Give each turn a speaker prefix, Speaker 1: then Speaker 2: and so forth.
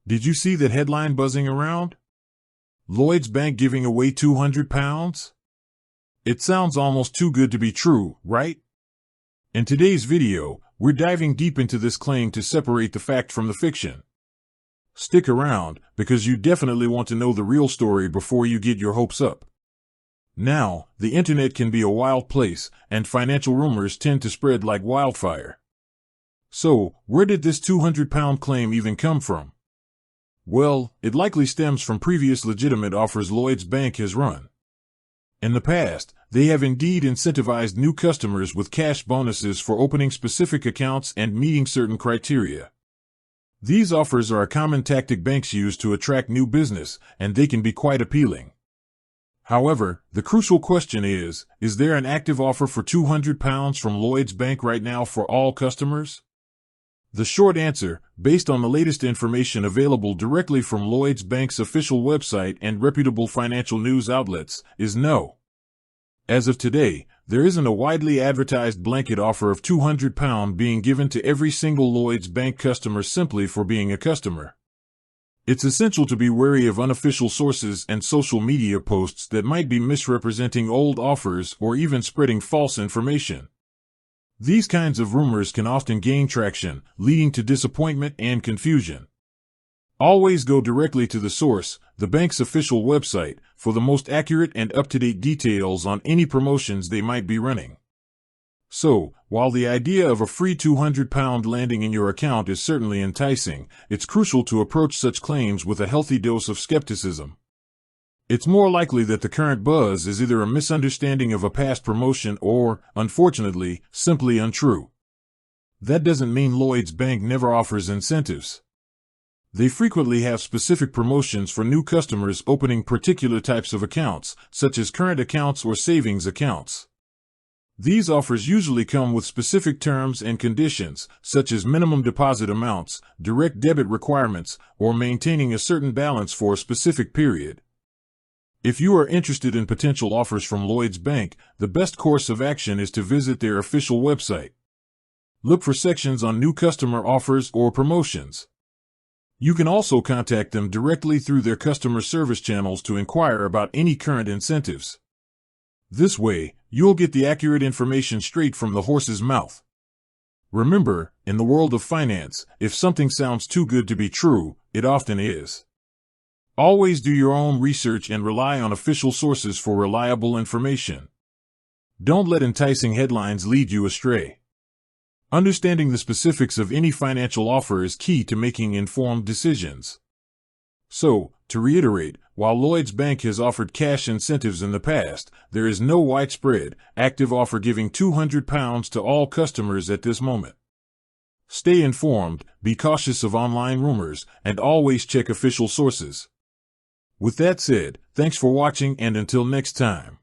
Speaker 1: Did you see that headline buzzing around? Lloyds Bank giving away £200? It sounds almost too good to be true, right? In today's video, we're diving deep into this claim to separate the fact from the fiction. Stick around, because you definitely want to know the real story before you get your hopes up. Now, the internet can be a wild place, and financial rumors tend to spread like wildfire. So, where did this £200 claim even come from? Well, it likely stems from previous legitimate offers Lloyds Bank has run. In the past, they have indeed incentivized new customers with cash bonuses for opening specific accounts and meeting certain criteria. These offers are a common tactic banks use to attract new business, and they can be quite appealing. However, the crucial question is there an active offer for £200 from Lloyds Bank right now for all customers? The short answer, based on the latest information available directly from Lloyds Bank's official website and reputable financial news outlets, is no. As of today, there isn't a widely advertised blanket offer of £200 being given to every single Lloyds Bank customer simply for being a customer. It's essential to be wary of unofficial sources and social media posts that might be misrepresenting old offers or even spreading false information. These kinds of rumors can often gain traction, leading to disappointment and confusion. Always go directly to the source, the bank's official website, for the most accurate and up-to-date details on any promotions they might be running. So, while the idea of a free £200 landing in your account is certainly enticing, it's crucial to approach such claims with a healthy dose of skepticism. It's more likely that the current buzz is either a misunderstanding of a past promotion or, unfortunately, simply untrue. That doesn't mean Lloyds Bank never offers incentives. They frequently have specific promotions for new customers opening particular types of accounts, such as current accounts or savings accounts. These offers usually come with specific terms and conditions, such as minimum deposit amounts, direct debit requirements, or maintaining a certain balance for a specific period. If you are interested in potential offers from Lloyds Bank, the best course of action is to visit their official website. Look for sections on new customer offers or promotions. You can also contact them directly through their customer service channels to inquire about any current incentives. This way, you'll get the accurate information straight from the horse's mouth. Remember, in the world of finance, if something sounds too good to be true, it often is. Always do your own research and rely on official sources for reliable information. Don't let enticing headlines lead you astray. Understanding the specifics of any financial offer is key to making informed decisions. So, to reiterate, while Lloyds Bank has offered cash incentives in the past, there is no widespread, active offer giving £200 to all customers at this moment. Stay informed, be cautious of online rumors, and always check official sources. With that said, thanks for watching and until next time.